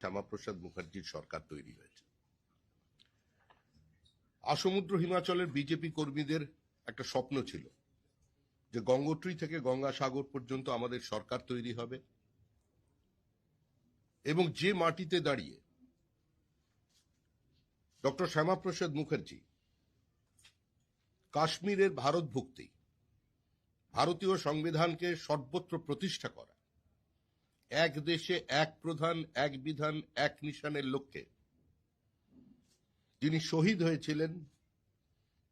শ্যামাপ্রসাদ মুখার্জির সরকার তৈরি হয়েছে। আসমুদ্র হিমাচলের বিজেপি কর্মীদের একটা স্বপ্ন ছিল যে গঙ্গোত্রী থেকে গঙ্গাসাগর পর্যন্ত আমাদের সরকার তৈরি হবে এবং যে মাটিতে দাঁড়িয়ে ডক্টর শ্যামাপ্রসাদ মুখার্জি কাশ্মীরের ভারতভুক্তি, ভারতীয় সংবিধানকে সর্বত্র প্রতিষ্ঠা করা, এক দেশে এক প্রধান এক বিধান এক নিশানের লক্ষ্যে যিনি শহীদ হয়েছিলেন,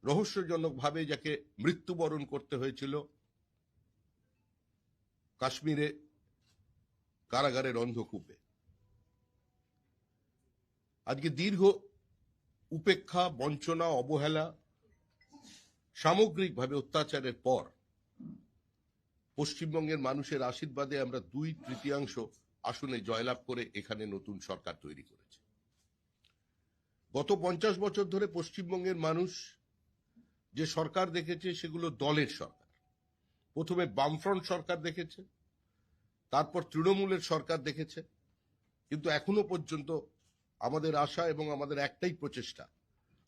রহস্যজনকভাবে যাকে মৃত্যুবরণ করতে হয়েছিল কাশ্মীরে কারাগারের অন্ধকূপে। আজকে দীর্ঘ উপেক্ষা, বঞ্চনা, অবহেলা, সামগ্রিকভাবে অত্যাচারের পর পশ্চিমবঙ্গের মানুষের আশীর্বাদে আমরা 2/3 আসনে জয়লাভ করে এখানে নতুন সরকার তৈরি করেছি। গত 50 বছর ধরে পশ্চিমবঙ্গের মানুষ যে সরকার দেখেছে সেগুলো দলের সরকার। প্রথমে বামফ্রন্ট সরকার দেখেছে, তারপর তৃণমূলের সরকার দেখেছে, কিন্তু এখনো পর্যন্ত আমাদের আশা এবং আমাদের একটাই প্রচেষ্টা,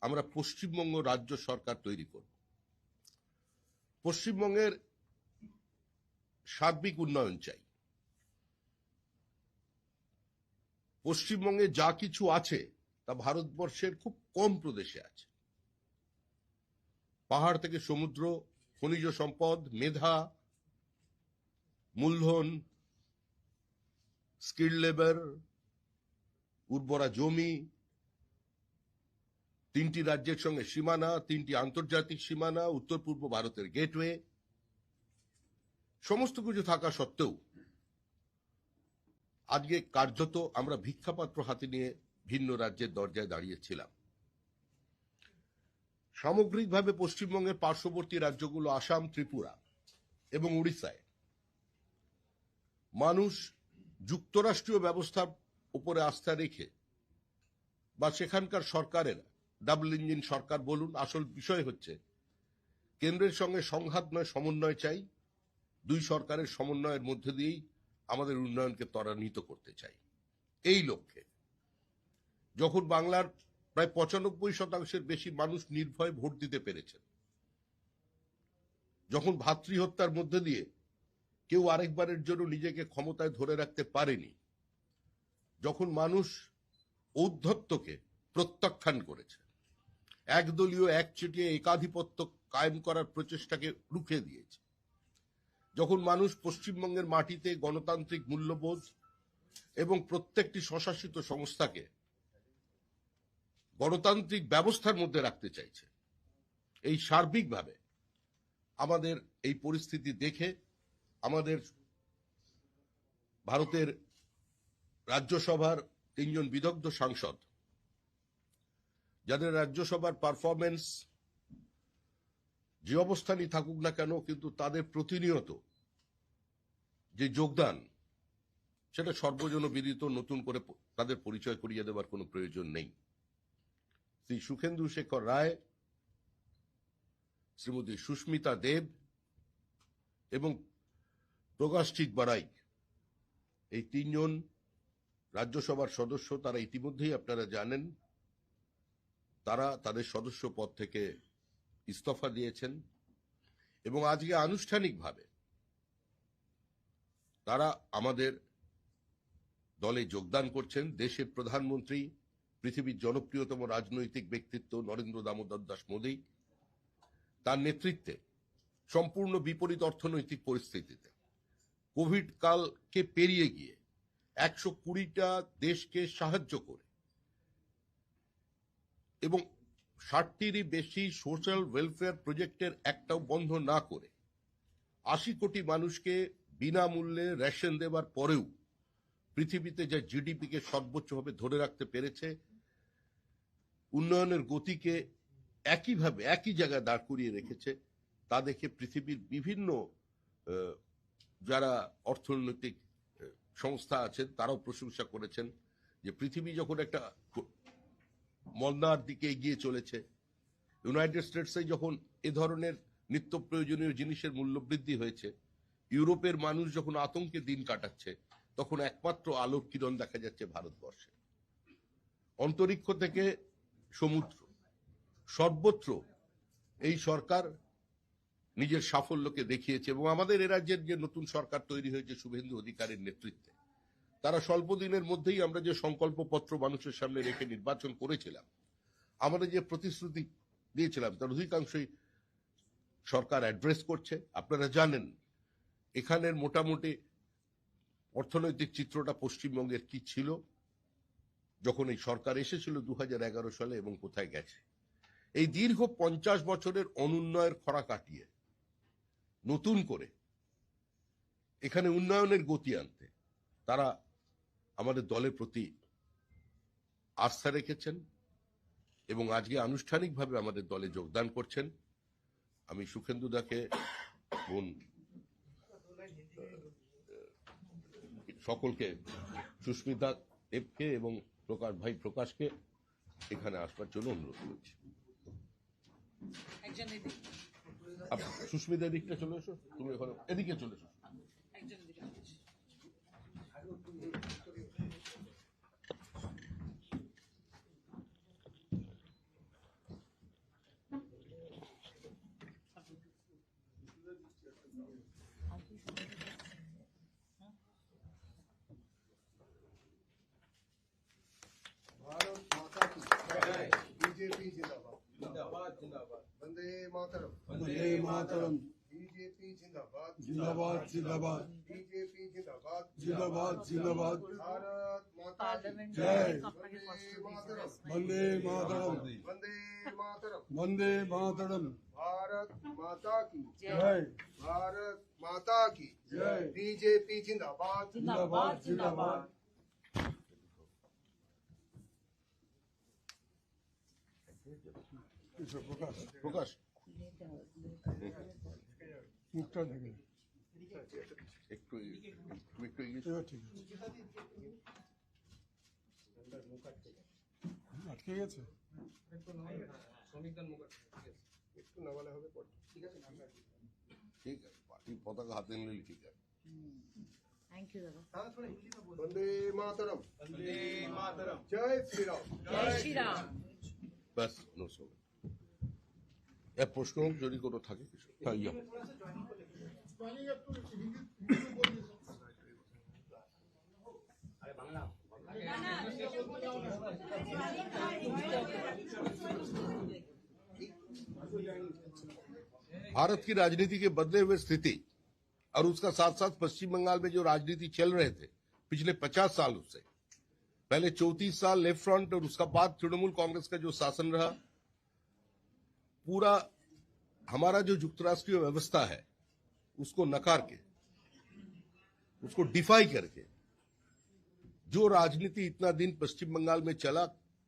আমরা পশ্চিমবঙ্গ রাজ্য সরকার তৈরি করব। পশ্চিমবঙ্গের সার্বিক উন্নয়ন চাই। পশ্চিমবঙ্গে যা কিছু আছে তা ভারতবর্ষের খুব কম প্রদেশে আছে। পাহাড় থেকে সমুদ্র, খনিজ সম্পদ, মেধা, মূলধন, স্কিল লেবার, উর্বরা জমি, 3টি রাজ্যের সঙ্গে সীমানা, 3টি আন্তর্জাতিক সীমানা, উত্তর পূর্ব ভারতের গেটওয়ে, সমস্ত কিছু থাকা সত্ত্বেও আজকে কার্যত আমরা ভিক্ষাপাত্র হাতে নিয়ে ভিন্ন রাজ্যের দরজায় দাঁড়িয়েছিলাম। সামগ্রিকভাবে পশ্চিমবঙ্গের পার্শ্ববর্তী রাজ্যগুলো আসাম, ত্রিপুরা এবং উড়িষ্যায় মানুষ যুক্তরাষ্ট্রীয় ব্যবস্থার উপরে আস্থা রেখে বা সেখানকার সরকারের ডাবল ইঞ্জিন সরকার বলুন, আসল বিষয় হচ্ছে কেন্দ্রের সঙ্গে সংঘাত নয়, সমন্বয় চাই। 2 সরকারের সমন্বয়ের মধ্যে দিয়েই আমাদের উন্নয়নকে ত্বরান্বিত করতে চাই। এই লক্ষ্যে যখন বাংলার প্রায় 95% বেশি মানুষ নির্ভয়ে ভোট দিতে পেরেছেন, যখন ভাতৃহত্যার মধ্যে দিয়ে কেউ আরেকবারের জন্য নিজেকে ক্ষমতায় ধরে রাখতে পারেনি, যখন মানুষ ঔদ্ধত্যকে প্রত্যাখ্যান করেছে, একদলীয় একচেটিয়া একাধিপত্য কায়েম করার প্রচেষ্টাকে রুখে দিয়েছে, যখন মানুষ পশ্চিমবঙ্গের মাটিতে গণতান্ত্রিক মূল্যবোধ এবং প্রত্যেকটি স্বশাসিত সংস্থাকে গণতান্ত্রিক ব্যবস্থার মধ্যে রাখতে চাইছে, এই সার্বিকভাবে আমাদের এই পরিস্থিতি দেখে আমাদের ভারতের রাজ্যসভার 3 জন বিদগ্ধ সাংসদ, যাদের রাজ্যসভার পারফরমেন্স যে অবস্থানই থাকুক না কেন, কিন্তু তাদের প্রতিনিয়ত যে যোগদান সেটা সর্বজন বিদিত, নতুন করে তাদের পরিচয় করিয়ে দেওয়ার কোনো প্রয়োজন নেই। শ্রী সুখেন্দু শেখর রায়, শ্রীমতী সুস্মিতা দেব এবং প্রকাশজিৎ বারাই, এই 3 জন রাজ্যসভার সদস্য, তারা ইতিমধ্যেই আপনারা জানেন তারা তাদের সদস্য পদ থেকে ইস্তফা দিয়েছেন এবং আজকে আনুষ্ঠানিকভাবে তারা আমাদের দলে যোগদান করছেন। দেশের প্রধানমন্ত্রী, পৃথিবীর জনপ্রিয়তম রাজনৈতিক ব্যক্তিত্ব নরেন্দ্র দামোদর দাস মোদী, তার নেতৃত্বে সম্পূর্ণ বিপরীত অর্থনৈতিক পরিস্থিতিতে কোভিড কালকে পেরিয়ে গিয়ে 120টা দেশকে সাহায্য করে এবং 60টিরই বেশি সোশ্যাল ওয়েলফেয়ার প্রজেক্টের একটাও বন্ধ না করে 80 কোটি মানুষকে বিনামূল্যে রেশন দেওয়ার পরেও পৃথিবীতে যা জিডিপিকে সর্বোচ্চভাবে ধরে রাখতে পেরেছে, উন্নয়নের গতিকে একইভাবে একই জায়গায় দাঁড় করিয়ে রেখেছে, তা দেখে পৃথিবীর বিভিন্ন যারা অর্থনৈতিক সংস্থা আছেন তারাও প্রশংসা করেছেন যে পৃথিবী যখন একটা মন্দার দিকে এগিয়ে চলেছে, ইউনাইটেড স্টেটসে যখন এ ধরনের নিত্য প্রয়োজনীয় জিনিসের মূল্য বৃদ্ধি হয়েছে, ইউরোপের মানুষ যখন আতঙ্কে দিন কাটাচ্ছে, তখন একমাত্র আলোর কিরণ দেখা যাচ্ছে ভারতবর্ষে। অন্তরিক্ষ থেকে সমুদ্র সর্বত্র এই সরকার নিজের সাফল্যকে দেখিয়েছে এবং আমাদের এ রাজ্যের যে নতুন সরকার তৈরি হয়েছে শুভেন্দু অধিকারীর নেতৃত্বে, তারা স্বল্প দিনের মধ্যেই আমরা যে সংকল্পপত্র মানুষের সামনে রেখে নির্বাচন করেছিলাম, আমরা যে প্রতিশ্রুতি দিয়েছিলাম তার অধিকাংশই সরকার অ্যাড্রেস করছে। আপনারা জানেন এখানের মোটামুটি অর্থনৈতিক চিত্রটা পশ্চিমবঙ্গের কি ছিল যখন এই সরকার এসেছিল 2011 সালে এবং কোথায় গেছে। এই দীর্ঘ 50 বছরের অনুন্নয়ের খরা কাটিয়ে নতুন করে এখানে উন্নয়নের গতি আনতে তারা আমাদের দলের প্রতি আস্থা রেখেছেন এবং আজকে আনুষ্ঠানিকভাবে আমাদের দলে যোগদান করছেন। আমি সুখেন্দু দাকে বোন সকলকে, সুস্মিতা দেবকে এবং প্রকাশ ভাই প্রকাশকে এখানে আসবার জন্য অনুরোধ করছি। সুস্মিতা দিকটা চলে এসো, তুমি এখন এদিকে চলে এসো। भारत माता की जय। बीजेपी जिंदाबाद जिंदाबाद जिंदाबाद। वंदे मातरम वंदे मातरम। बीजेपी जिंदाबाद जिंदाबाद जिंदाबाद बीजेपी जिंदाबाद जिंदाबाद जिंदाबाद। भारत माता की जय। वंदे मातरम वंदे मातरम वंदे मातरम वंदे मातरम। भारत माता की जय भारत माता की जय। बीजेपी जिंदाबाद जिंदाबाद जिंदाबाद। প্রকাশ প্রকাশ মুখটা দেখে একটু একটু এগিয়ে এবার ঠিক আছে, আটকে গেছে। একটু নামালে হবে পরে। ঠিক আছে ঠিক আছে, পার্টির পতাকা হাতে নিলে ঠিক আছে। थैंक यू दादा। वंदे मातरम वंदे मातरम जय श्री राम जय श्री राम। ব্যাস নো সব এর প্রশ্ন যদি কোনো থাকে কিছু। হ্যাঁ, ইয়া। भारत की राजनीति के बदले हुए स्थिति और उसका साथ साथ पश्चिम बंगाल में जो राजनीति चल रहे थे पिछले 50 सालों से, पहले 34 साल लेफ्ट फ्रंट और उसका बाद तृणमूल कांग्रेस का जो शासन रहा, पूरा हमारा जो युक्तराष्ट्रीय व्यवस्था है उसको नकार के, उसको डिफाई करके जो राजनीति इतना दिन पश्चिम बंगाल में चला,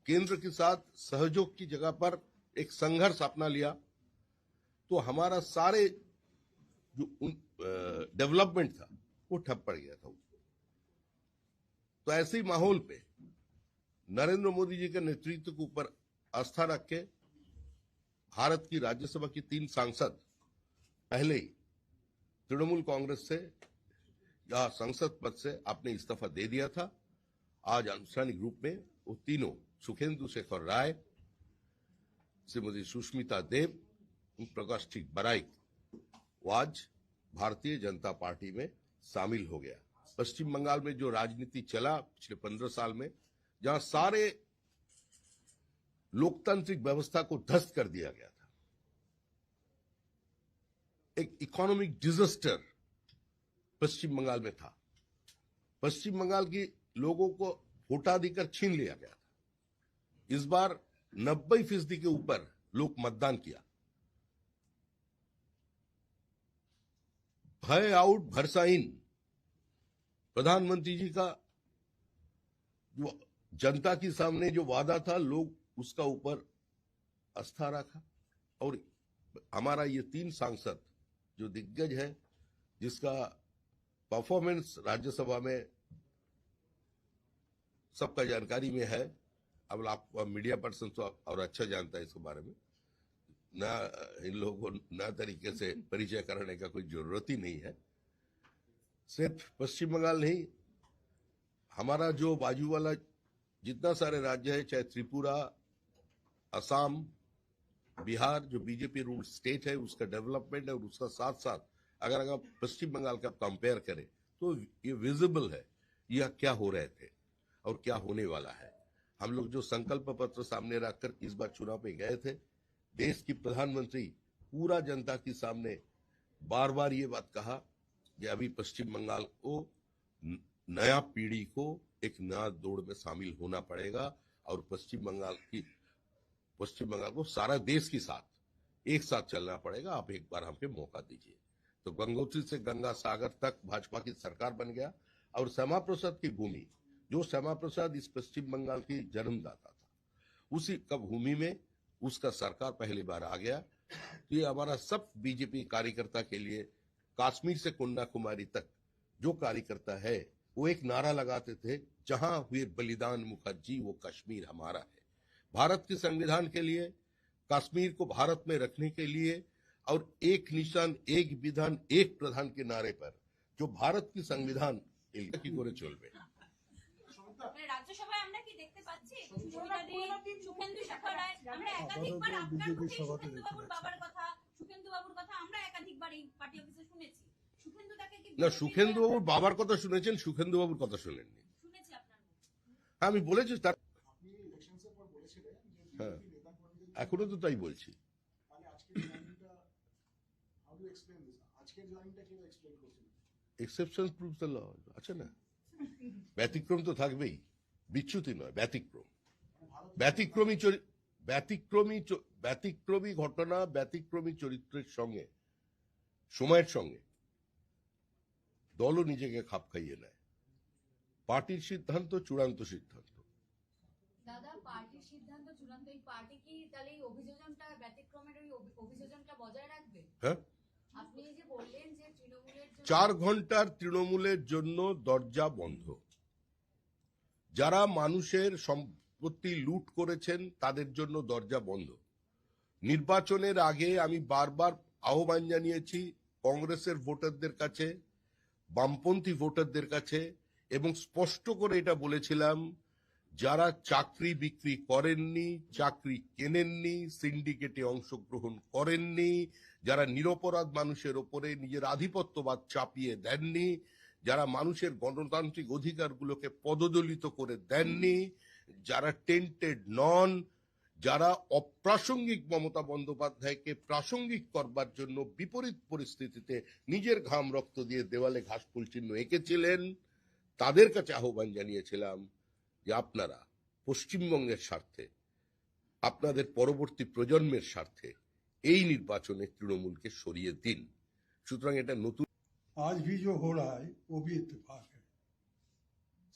केंद्र के साथ सहयोग की जगह पर एक संघर्ष अपना लिया, तो हमारा सारे जो डेवलपमेंट था वो ठप पड़ गया था। तो ऐसे ही माहौल पे नरेंद्र मोदी जी के नेतृत्व के ऊपर आस्था रख के भारत की राज्यसभा की 3 सांसद पहले ही तृणमूल कांग्रेस से या संसद पद से आपने इस्तीफा दे दिया था। आज आनुষ্ঠাनिक रूप में वो तीनों, सुखेंदु शेखर राय, श्रीमती सुष्मिता देव, प्रकाश ठीक बराइक, वो आज भारतीय जनता पार्टी में शामिल हो गया। पश्चिम बंगाल में जो राजनीति चला पिछले 15 साल में, जहां सारे लोकतांत्रिक व्यवस्था को ध्वस्त कर दिया गया था, एक इकोनॉमिक डिजास्टर पश्चिम बंगाल में था। पश्चिम बंगाल की लोगों को वोटाधिकार छीन लिया गया था। इस बार 90% के ऊपर लोग मतदान किया। भय आउट भरसा इन, प्रधानमंत्री जी का जो जनता के सामने जो वादा था, लोग उसका ऊपर आस्था रखा। और हमारा ये 3 सांसद जो दिग्गज है, जिसका परफॉर्मेंस राज्यसभा में सबका जानकारी में है, अब आप मीडिया पर्सन तो और अच्छा जानता है इसके बारे में, ना इन लोगों को ना तरीके से परिचय कराने का कोई जरूरत ही नहीं है। सिर्फ पश्चिम बंगाल नहीं, हमारा जो बाजू वाला जितना सारे राज्य है, चाहे त्रिपुरा, असम, बिहार, जो बीजेपी रूल स्टेट है, उसका डेवलपमेंट है, और उसका साथ साथ अगर आप पश्चिम बंगाल का कंपेयर करें तो ये विजिबल है यह क्या हो रहे थे और क्या होने वाला है। हम लोग जो संकल्प पत्र सामने रखकर इस बार चुनाव में गए थे, देश की प्रधानमंत्री पूरा जनता के सामने बार बार ये बात कहा कि अभी पश्चिम बंगाल को नया पीढ़ी को एक नया दौड़ में शामिल होना पड़ेगा, और पश्चिम बंगाल को सारा देश के साथ एक साथ चलना पड़ेगा। आप एक बार हमको मौका दीजिए। तो गंगोत्री से गंगा सागर तक भाजपा की सरकार बन गया, और श्यामा प्रसाद की भूमि, जो श्यामा प्रसाद इस पश्चिम बंगाल की जन्मदाता था, उसी का भूमि में उसका सरकार पहली बार आ गया। तो ये हमारा सब बीजेपी कार्यकर्ता के लिए, कश्मीर से कन्याकुमारी तक जो कार्यकर्ता है, वो एक नारा लगाते थे, जहां हुए बलिदान मुखर्जी वो कश्मीर हमारा है। भारत के संविधान के लिए, कश्मीर को भारत में रखने के लिए, और एक निशान एक विधान एक प्रधान के नारे पर जो भारत की संविधान কি করে চলবে। রাজ্যসভায় আমরা কি দেখতে পাচ্ছি সুখেন্দু শেখর রায়, আমরা একাধিকবার আপনার মুখে সুখেন্দু বাবুর বাবার কথা, সুখেন্দু বাবুর কথা আমরা একাধিকবার এই পার্টি অফিসে শুনেছি। সুখেন্দু তাকে কি না, সুখেন্দু বাবুর বাবার কথা শুনেছেন, সুখেন্দু বাবুর কথা শুনেননি। শুনেছি আপনার মুখে। হ্যাঁ, আমি বলেছি তার, আপনি ইলেকশনসের পর বলেছিলেন যে হ্যাঁ, বিজেপি নেতা কর্মীদের এখনো তো তাই বলছি। মানে আজকের জয়েনিংটা হাউ ডু এক্সপ্লেইন দিস? আজকের জয়েনিংটা কিভাবে এক্সপ্লেইন করছেন? এক্সেপশন প্রুভস দ্য ল আছে না, ব্যতিক্রম তো থাকবেই, বিচ্যুতি নয়, ব্যতিক্রম। ব্যতিক্রমী ঘটনা, ব্যতিক্রমী চরিত্রের সঙ্গে সময়ের সঙ্গে দলও নিজেকে খাপ খাইয়ে নেয়। পার্টির সিদ্ধান্ত চূড়ান্ত সিদ্ধান্ত। দাদা, পার্টির সিদ্ধান্ত চূড়ান্ত, এই পার্টি কি তাহলে এই অভিযোজনটা, ব্যতিক্রমের ওই অভিযোজনটা বজায় রাখবে? হ্যাঁ, আপনি এই যে বললেন যে তৃণমূলের জন্য 4 ঘন্টার তৃণমূলের জন্য দরজা বন্ধ। যারা মানুষের সম্পত্তি লুট করেছেন তাদের জন্য দরজা বন্ধ। নির্বাচনের আগে আমি বারবার আহ্বান জানিয়েছি কংগ্রেসের ভোটারদের কাছে, বামপন্থী ভোটারদের কাছে, এবং স্পষ্ট করে এটা বলেছিলাম, যারা চাকরি বিক্রি করেননি, চাকরি কেনেননি, সিন্ডিকেটে অংশগ্রহণ করেননি, যারা নিরপরাধ মানুষের ওপরে নিজের আধিপত্যবাদ চাপিয়ে দেননি, যারা মানুষের গণতান্ত্রিক অধিকারগুলোকে পদদলিত করে দেননি, যারা টেন্টেড নন, যারা অপ্রাসঙ্গিক মমতা বন্দ্যোপাধ্যায়কে প্রাসঙ্গিক করবার জন্য বিপরীত পরিস্থিতিতে নিজের ঘাম রক্ত দিয়ে দেওয়ালে ঘাসফুল চিহ্ন এঁকেছিলেন, তাদের কাছে আহ্বান জানিয়েছিলাম যে আপনারা পশ্চিমবঙ্গের স্বার্থে, আপনাদের পরবর্তী প্রজন্মের স্বার্থে এই নির্বাচনে তৃণমূলকে সরিয়ে দিন। সুতরাং এটা নতুন। आज भी जो हो रहा है वो भी इत्तेफाक है।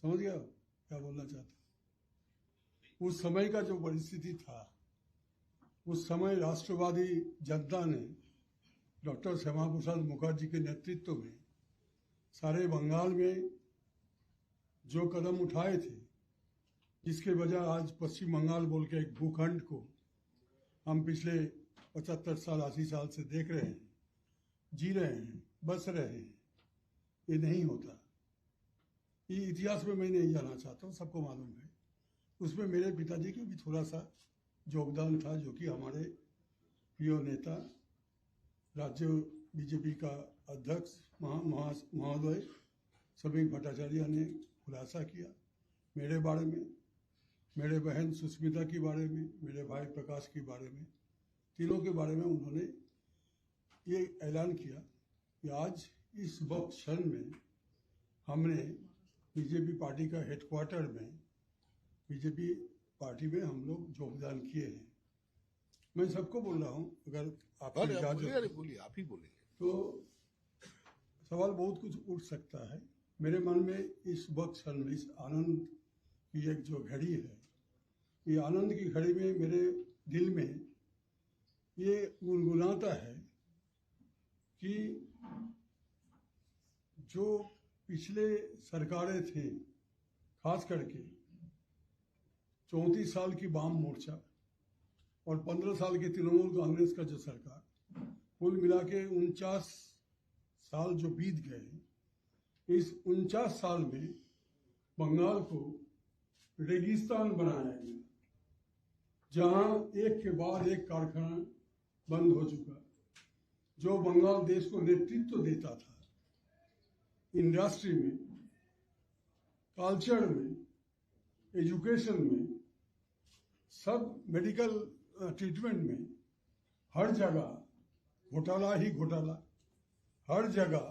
समझ गया क्या बोलना चाहते हैं? उस समय का जो परिस्थिति था, उस समय राष्ट्रवादी जनता ने डॉक्टर श्यामा प्रसाद मुखर्जी के नेतृत्व में सारे बंगाल में जो कदम उठाए थे, जिसके वजह आज पश्चिम बंगाल बोल के एक भूखंड को हम पिछले 75 साल 80 साल से देख रहे हैं, जी रहे हैं, बस रहे हैं। ये नहीं होता। ये इतिहास में मैं नहीं जाना चाहता हूँ, सबको मालूम है। उसमें मेरे पिताजी का भी थोड़ा सा योगदान था, जो कि हमारे प्रिय नेता, राज्य बीजेपी का अध्यक्ष महोदय समीर भट्टाचार्य ने खुलासा किया मेरे बारे में, मेरे बहन सुष्मिता के बारे में, मेरे भाई प्रकाश के बारे में, तीनों के बारे में उन्होंने ये ऐलान किया कि आज इस वक्त क्षण में हमने बीजेपी पार्टी का हेडक्वार्टर में, बीजेपी पार्टी में हम लोग योगदान किए हैं। मैं सबको बोल रहा हूँ, अगर आपकी इजाजत हो बोलिए, आप ही बोलेंगे। तो सवाल बहुत कुछ उठ सकता है। मेरे मन में इस वक्त क्षण में, इस आनंद की एक जो घड़ी है, ये आनंद की घड़ी में मेरे दिल में ये गुनगुनाता है कि जो पिछले सरकारें थी, खास करके 34 साल की वाम मोर्चा और 15 साल की तृणमूल कांग्रेस का जो सरकार, कुल मिला के 49 साल जो बीत गए, इस 49 साल में बंगाल को रेगिस्तान बनाया गया, जहां एक के बाद एक कारखाना बंद हो चुका। जो बंगाल देश को नेतृत्व देता था इंडस्ट्री में, कल्चर में, एजुकेशन में, सब मेडिकल ट्रीटमेंट में, हर जगह घोटाला ही घोटाला, हर जगह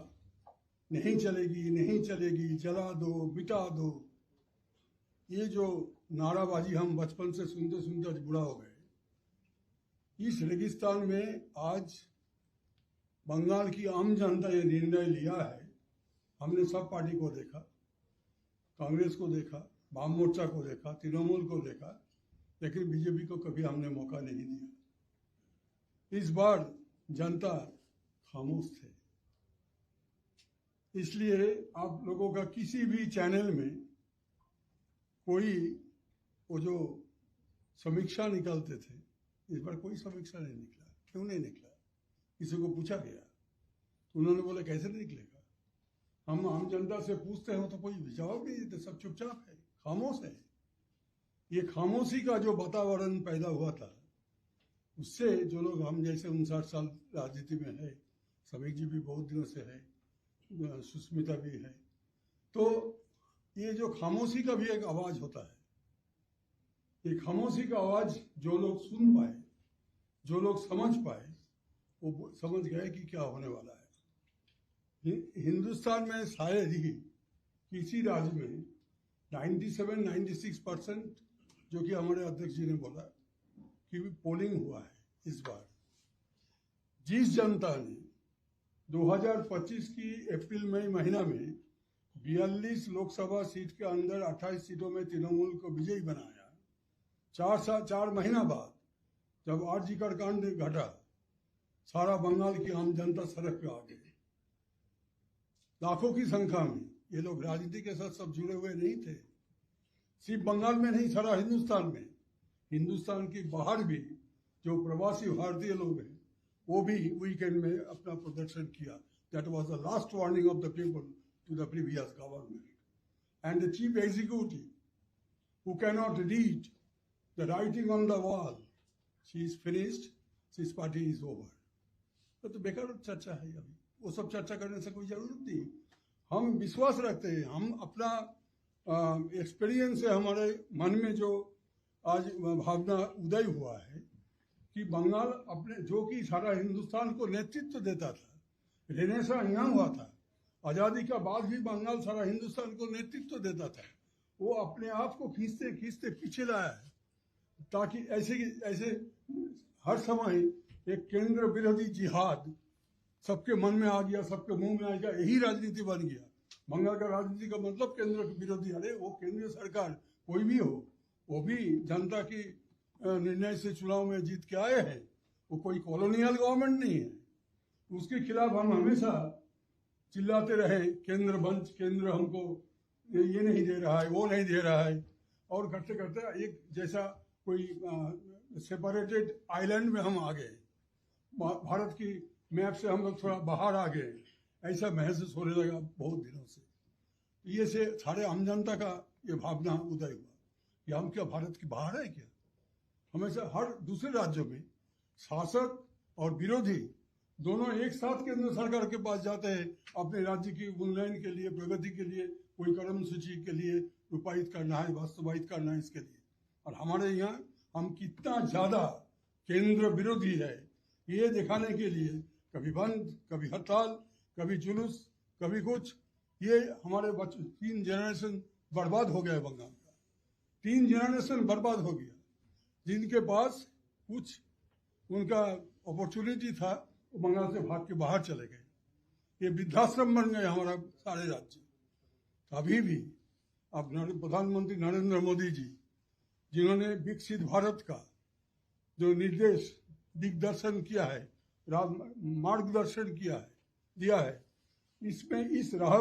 नहीं चलेगी नहीं चलेगी, जला दो मिटा दो। ये जो नाराबाजी हम बचपन से सुनते सुनते आज बुरा हो गए। इस रेगिस्तान में आज बंगाल की आम जनता ये निर्णय लिया है। हमने सब पार्टी को देखा, कांग्रेस को देखा, वाम मोर्चा को देखा, तृणमूल को देखा, लेकिन बीजेपी को कभी हमने मौका नहीं दिया। इस बार जनता खामोश थे। इसलिए आप लोगों का किसी भी चैनल में कोई वो जो समीक्षा निकालते थे, इस बार कोई समीक्षा नहीं निकला। क्यों नहीं निकला? किसी को पूछा गया, उन्होंने बोला कैसे नहीं निकलेगा। हम आम जनता से पूछते हैं तो कोई जवाब नहीं देते, सब चुपचाप है, खामोश है। ये खामोशी का जो वातावरण पैदा हुआ था, उससे जो लोग हम जैसे 59 साल राजनीति में है, समीक जी भी बहुत दिनों से है, सुष्मिता भी है, तो ये जो खामोशी का भी एक आवाज होता है। ये खामोशी का आवाज जो लोग सुन पाए, जो लोग समझ पाए, वो समझ गए कि क्या होने वाला है। हिंदुस्तान में शायद ही किसी राज्य में 97-96% जो कि हमारे अध्यक्ष जी ने बोला कि पोलिंग हुआ है। इस बार जिस जनता ने 2025 की अप्रैल मई महीना में 42 लोकसभा सीट के अंदर 28 सीटों में तृणमूल को विजयी बनाया, 4 महीना बाद जब आरजी कर कांड घटा, सारा बंगाल की आम जनता सड़क पे आ गई। लाखों की संख्या में ये लोग राजनीति के साथ सब जुड़े हुए नहीं थे। सिर्फ बंगाल में नहीं, सारा हिंदुस्तान में, हिंदुस्तान के बाहर भी जो प्रवासी भारतीय लोग हैं, वो भी वीकेंड में अपना प्रदर्शन किया। That was the last warning of the people to the previous government and the chief executive who cannot read the writing on the wall, she is finished, this party is over. तो बेकार चर्चा है, अभी वो सब चर्चा करने से कोई जरूरत नहीं। हम विश्वास रखते हैं, हम अपना एक्सपीरियंस से हमारे मन में जो आज भावना उदय हुआ है कि बंगाल अपने, जो कि सारा हिंदुस्तान को नेतृत्व देता था, रेनेसा यहाँ हुआ था, आज़ादी का बाद भी बंगाल सारा हिंदुस्तान को नेतृत्व देता था, वो अपने आप को खींचते खींचते पीछे लाया है, ताकि ऐसे हर समय एक केंद्र विरोधी जिहाद सबके मन में आ गया, सबके मुंह में आ गया, यही राजनीति बन गया। बंगाल का राजनीति का मतलब केंद्र विरोधी। अरे वो केंद्रीय सरकार कोई भी हो, वो भी जनता की निर्णय से चुनाव में जीत के आए हैं, वो कोई कॉलोनियल गवर्नमेंट नहीं है। उसके खिलाफ हम हमेशा चिल्लाते रहे, केंद्र बंद, केंद्र हमको ये नहीं दे रहा है, वो नहीं दे रहा है, और करते करते एक जैसा कोई सेपरेटेड आइलैंड में हम आ गए, भारत की मैप से हम लोग थोड़ा बाहर आ गए, ऐसा महसूस होने लगा बहुत दिनों से। ये से सारे आम जनता का ये भावना उदय हुआ कि हम क्या भारत के बाहर है क्या। हमेशा हर दूसरे राज्यों में शासक और विरोधी दोनों एक साथ केंद्र सरकार के पास जाते हैं अपने राज्य की उन्नयन के लिए, प्रगति के लिए, कोई कर्मसूची के लिए रूपायित करना है, वास्तवायित करना है, इसके लिए। और हमारे यहाँ हम कितना ज्यादा केंद्र विरोधी है ये दिखाने के लिए कभी बंद, कभी हड़ताल, कभी जुलूस, कभी कुछ। ये हमारे बच्चे 3 जनरेशन बर्बाद हो गया बंगाल का, 3 जनरेशन बर्बाद हो गया। जिनके पास कुछ उनका अपॉर्चुनिटी था वो बंगाल से भाग के बाहर चले गए। ये वृद्धाश्रम बन गए हमारा सारे राज्य। अभी भी अब प्रधानमंत्री नरेंद्र मोदी जी, जिन्होंने विकसित भारत का जो निर्देश दिग्दर्शन किया है, मार्गदर्शन किया है, दिया है, इसमें इस राह